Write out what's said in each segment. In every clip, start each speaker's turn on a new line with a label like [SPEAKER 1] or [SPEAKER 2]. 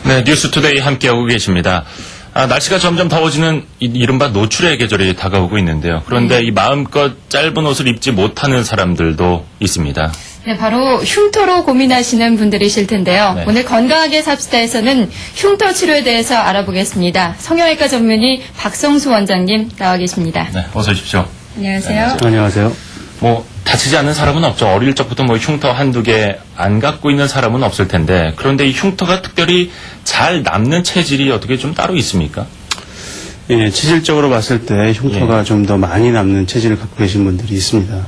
[SPEAKER 1] 네, 뉴스투데이 함께하고 계십니다. 날씨가 점점 더워지는 이른바 노출의 계절이 다가오고 있는데요. 그런데 이 마음껏 짧은 옷을 입지 못하는 사람들도 있습니다.
[SPEAKER 2] 네, 바로 흉터로 고민하시는 분들이실 텐데요.
[SPEAKER 1] 네.
[SPEAKER 2] 오늘 건강하게 삽시다에서는 흉터 치료에 대해서 알아보겠습니다. 성형외과 전문의 박성수 원장님 나와 계십니다.
[SPEAKER 1] 네, 어서 오십시오.
[SPEAKER 2] 안녕하세요.
[SPEAKER 3] 안녕하세요.
[SPEAKER 1] 다치지 않는 사람은 없죠. 어릴 적부터 흉터 한두 개 안 갖고 있는 사람은 없을 텐데, 그런데 이 흉터가 특별히 잘 남는 체질이 어떻게 좀 따로 있습니까?
[SPEAKER 3] 예, 체질적으로 봤을 때 흉터가 좀 더 많이 남는 체질을 갖고 계신 분들이 있습니다.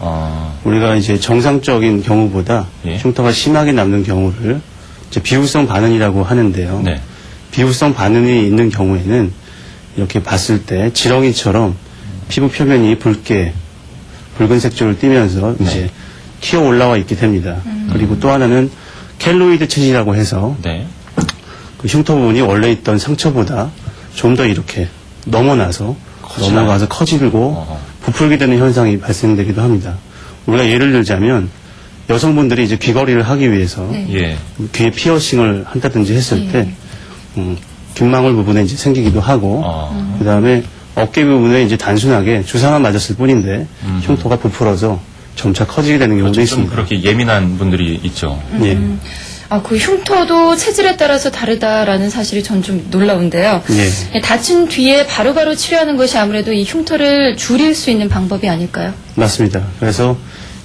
[SPEAKER 3] 우리가 이제 정상적인 경우보다 흉터가 심하게 남는 경우를 이제 비후성 반응이라고 하는데요.
[SPEAKER 1] 네.
[SPEAKER 3] 비후성 반응이 있는 경우에는 이렇게 봤을 때 지렁이처럼 피부 표면이 붉게 붉은 색조를 띠면서 이제 튀어 올라와 있게 됩니다. 그리고 또 하나는 켈로이드 체질이라고 해서 그 흉터 부분이 원래 있던 상처보다 좀 더 이렇게 넘어가서 커지고 부풀게 되는 현상이 발생되기도 합니다. 우리가 예를 들자면 여성분들이 이제 귀걸이를 하기 위해서 귀에 피어싱을 한다든지 했을 때 귓망울 부분에 이제 생기기도 하고 그 다음에 어깨 부분에 이제 단순하게 주사만 맞았을 뿐인데 흉터가 부풀어서 점차 커지게 되는 경우도 있습니다.
[SPEAKER 1] 그렇게 예민한 분들이 있죠.
[SPEAKER 3] 예.
[SPEAKER 2] 그 흉터도 체질에 따라서 다르다라는 사실이 전 좀 놀라운데요.
[SPEAKER 3] 예.
[SPEAKER 2] 다친 뒤에 바로바로 치료하는 것이 아무래도 이 흉터를 줄일 수 있는 방법이 아닐까요?
[SPEAKER 3] 맞습니다. 그래서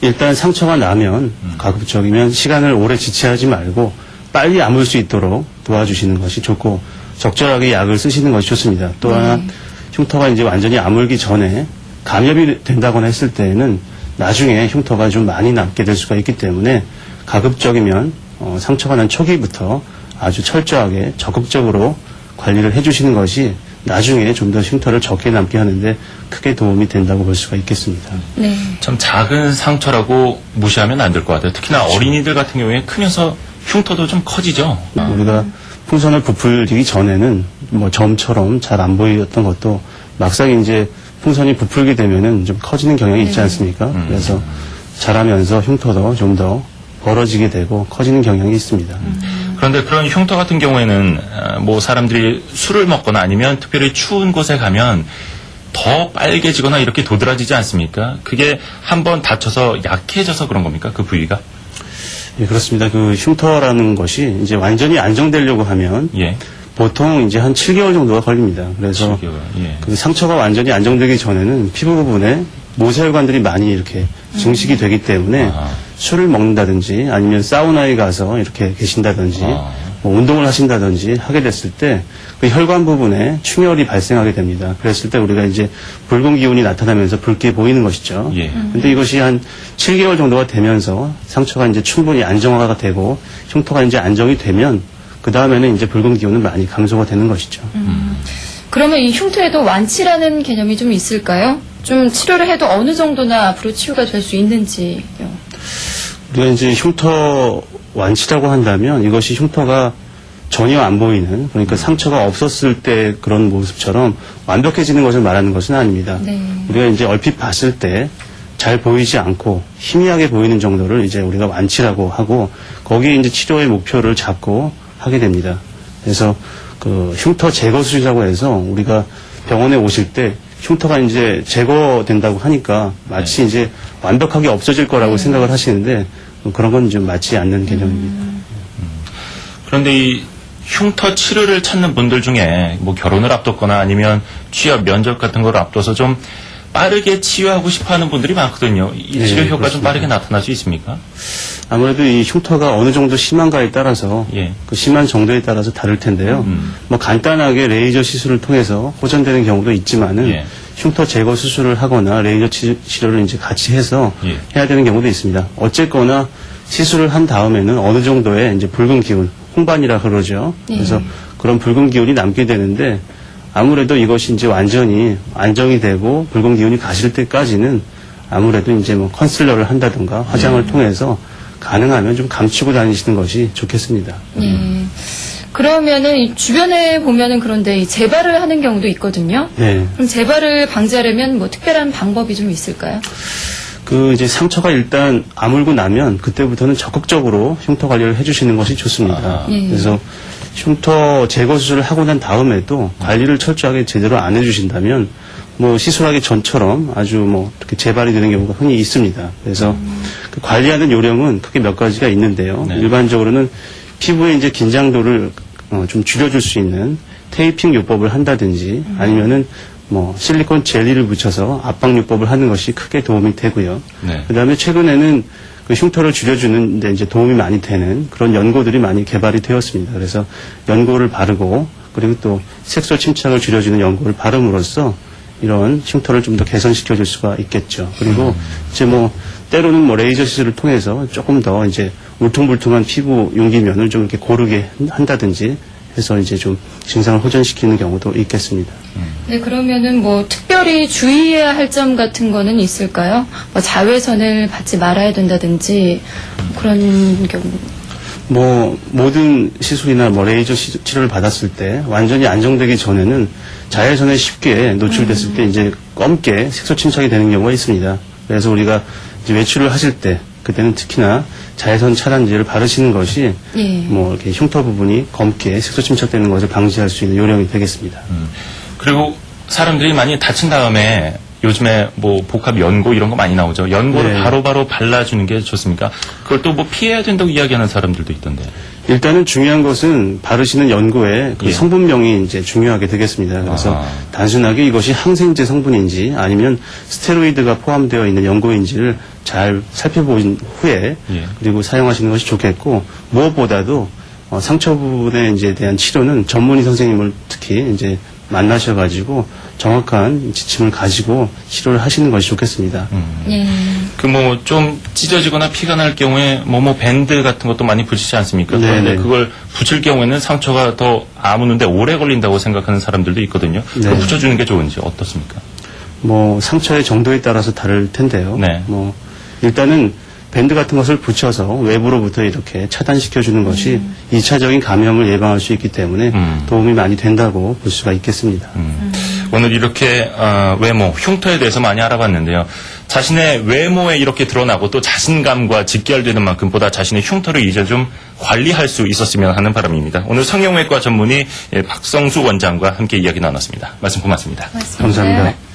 [SPEAKER 3] 일단 상처가 나면 가급적이면 시간을 오래 지체하지 말고 빨리 아물 수 있도록 도와주시는 것이 좋고 적절하게 약을 쓰시는 것이 좋습니다. 또 하나 흉터가 이제 완전히 아물기 전에 감염이 된다거나 했을 때에는 나중에 흉터가 좀 많이 남게 될 수가 있기 때문에 가급적이면 상처가 난 초기부터 아주 철저하게 적극적으로 관리를 해주시는 것이 나중에 좀 더 흉터를 적게 남게 하는데 크게 도움이 된다고 볼 수가 있겠습니다.
[SPEAKER 2] 네.
[SPEAKER 1] 참 작은 상처라고 무시하면 안 될 것 같아요. 특히나 어린이들 같은 경우에 크면서 흉터도 좀 커지죠.
[SPEAKER 3] 우리가 풍선을 부풀리기 전에는 점처럼 잘 안 보였던 것도 막상 이제 풍선이 부풀게 되면은 좀 커지는 경향이 있지 않습니까? 그래서 자라면서 흉터도 좀 더 벌어지게 되고 커지는 경향이 있습니다.
[SPEAKER 1] 그런데 그런 흉터 같은 경우에는 사람들이 술을 먹거나 아니면 특별히 추운 곳에 가면 더 빨개지거나 이렇게 도드라지지 않습니까? 그게 한번 다쳐서 약해져서 그런 겁니까? 그 부위가?
[SPEAKER 3] 예, 그렇습니다. 그 흉터라는 것이 이제 완전히 안정되려고 하면 보통 이제 한 7개월 정도가 걸립니다. 그래서
[SPEAKER 1] 7개월,
[SPEAKER 3] 그 상처가 완전히 안정되기 전에는 피부 부분에 모세혈관들이 많이 이렇게 증식이 되기 때문에 술을 먹는다든지 아니면 사우나에 가서 이렇게 계신다든지 운동을 하신다든지 하게 됐을 때 그 혈관 부분에 충혈이 발생하게 됩니다. 그랬을 때 우리가 이제 붉은 기운이 나타나면서 붉게 보이는 것이죠. 근데 이것이 한 7개월 정도가 되면서 상처가 이제 충분히 안정화가 되고 흉터가 이제 안정이 되면 그 다음에는 이제 붉은 기운은 많이 감소가 되는 것이죠.
[SPEAKER 2] 그러면 이 흉터에도 완치라는 개념이 좀 있을까요? 좀 치료를 해도 어느 정도나 앞으로 치유가 될 수 있는지요?
[SPEAKER 3] 우리가 이제 흉터 완치라고 한다면 이것이 흉터가 전혀 안 보이는, 그러니까 상처가 없었을 때 그런 모습처럼 완벽해지는 것을 말하는 것은 아닙니다. 우리가 이제 얼핏 봤을 때 잘 보이지 않고 희미하게 보이는 정도를 이제 우리가 완치라고 하고 거기에 이제 치료의 목표를 잡고 하게 됩니다. 그래서 그 흉터 제거 수술이라고 해서 우리가 병원에 오실 때 흉터가 이제 제거된다고 하니까 마치 이제 완벽하게 없어질 거라고 생각을 하시는데 그런 건 좀 맞지 않는 개념입니다.
[SPEAKER 1] 그런데 이 흉터 치료를 찾는 분들 중에 결혼을 앞뒀거나 아니면 취업, 면접 같은 걸 앞둬서 좀 빠르게 치유하고 싶어 하는 분들이 많거든요. 이 치료 효과가 좀 빠르게 나타날 수 있습니까?
[SPEAKER 3] 아무래도 이 흉터가 어느 정도 심한가에 따라서 그 심한 정도에 따라서 다를 텐데요. 간단하게 레이저 시술을 통해서 호전되는 경우도 있지만은 흉터 제거 수술을 하거나 레이저 치료를 이제 같이 해서 해야 되는 경우도 있습니다. 어쨌거나 시술을 한 다음에는 어느 정도의 이제 붉은 기운, 홍반이라 그러죠. 그래서 그런 붉은 기운이 남게 되는데 아무래도 이것이 이제 완전히 안정이 되고 붉은 기운이 가실 때까지는 아무래도 이제 컨실러를 한다든가 화장을 통해서 가능하면 좀 감추고 다니시는 것이 좋겠습니다.
[SPEAKER 2] 그러면은 주변에 보면은 그런데 이 재발을 하는 경우도 있거든요. 그럼 재발을 방지하려면 특별한 방법이 좀 있을까요?
[SPEAKER 3] 그 이제 상처가 일단 아물고 나면 그때부터는 적극적으로 흉터 관리를 해주시는 것이 좋습니다. 그래서 흉터 제거 수술을 하고 난 다음에도 관리를 철저하게 제대로 안 해주신다면 뭐 시술하기 전처럼 아주 뭐 이렇게 재발이 되는 경우가 흔히 있습니다. 그래서 그 관리하는 요령은 크게 몇 가지가 있는데요.
[SPEAKER 1] 네.
[SPEAKER 3] 일반적으로는 피부의 이제 긴장도를 좀 줄여줄 수 있는 테이핑 요법을 한다든지 아니면은 뭐 실리콘 젤리를 붙여서 압박 요법을 하는 것이 크게 도움이 되고요.
[SPEAKER 1] 네.
[SPEAKER 3] 그다음에 최근에는 그 흉터를 줄여주는 데 이제 도움이 많이 되는 그런 연고들이 많이 개발이 되었습니다. 그래서 연고를 바르고 그리고 또 색소 침착을 줄여주는 연고를 바름으로써 이런 흉터를 좀 더 개선시켜 줄 수가 있겠죠. 그리고 이제 뭐 때로는 뭐 레이저 시술을 통해서 조금 더 이제 울퉁불퉁한 피부 융기면을 좀 이렇게 고르게 한다든지 해서 이제 좀 증상을 호전시키는 경우도 있겠습니다.
[SPEAKER 2] 네, 그러면은 뭐 특별히 주의해야 할 점 같은 거는 있을까요? 뭐 자외선을 받지 말아야 된다든지 그런 경우.
[SPEAKER 3] 뭐 모든 시술이나 뭐 레이저 치료를 받았을 때 완전히 안정되기 전에는 자외선에 쉽게 노출됐을 때 이제 검게 색소 침착이 되는 경우가 있습니다. 그래서 우리가 이제 외출을 하실 때 그때는 특히나 자외선 차단제를 바르시는 것이
[SPEAKER 2] 예.
[SPEAKER 3] 뭐 이렇게 흉터 부분이 검게 색소 침착되는 것을 방지할 수 있는 요령이 되겠습니다.
[SPEAKER 1] 그리고 사람들이 많이 다친 다음에 요즘에 뭐 복합 연고 이런 거 많이 나오죠. 연고를
[SPEAKER 3] 네.
[SPEAKER 1] 바로바로 발라주는 게 좋습니까? 그걸 또 뭐 피해야 된다고 이야기하는 사람들도 있던데.
[SPEAKER 3] 일단은 중요한 것은 바르시는 연고의 그
[SPEAKER 1] 예.
[SPEAKER 3] 성분명이 이제 중요하게 되겠습니다. 그래서
[SPEAKER 1] 아.
[SPEAKER 3] 단순하게 이것이 항생제 성분인지 아니면 스테로이드가 포함되어 있는 연고인지를 잘 살펴본 후에
[SPEAKER 1] 예.
[SPEAKER 3] 그리고 사용하시는 것이 좋겠고 무엇보다도 상처 부분에 이제 대한 치료는 전문의 선생님을 특히 이제 만나셔가지고 정확한 지침을 가지고 치료를 하시는 것이 좋겠습니다.
[SPEAKER 2] 예.
[SPEAKER 1] 그 뭐 좀 찢어지거나 피가 날 경우에 뭐 밴드 같은 것도 많이 붙이지 않습니까?
[SPEAKER 3] 네,
[SPEAKER 1] 그런데
[SPEAKER 3] 네.
[SPEAKER 1] 그걸 붙일 경우에는 상처가 더 아무는데 오래 걸린다고 생각하는 사람들도 있거든요. 그걸
[SPEAKER 3] 네.
[SPEAKER 1] 붙여주는 게 좋은지 어떻습니까?
[SPEAKER 3] 뭐 상처의 정도에 따라서 다를 텐데요.
[SPEAKER 1] 네.
[SPEAKER 3] 뭐 일단은 밴드 같은 것을 붙여서 외부로부터 이렇게 차단시켜 주는 것이 2차적인 감염을 예방할 수 있기 때문에 도움이 많이 된다고 볼 수가 있겠습니다.
[SPEAKER 1] 오늘 이렇게 외모, 흉터에 대해서 많이 알아봤는데요. 자신의 외모에 이렇게 드러나고 또 자신감과 직결되는 만큼 보다 자신의 흉터를 이제 좀 관리할 수 있었으면 하는 바람입니다. 오늘 성형외과 전문의 박성수 원장과 함께 이야기 나눴습니다. 말씀 고맙습니다.
[SPEAKER 2] 고맙습니다.
[SPEAKER 3] 감사합니다.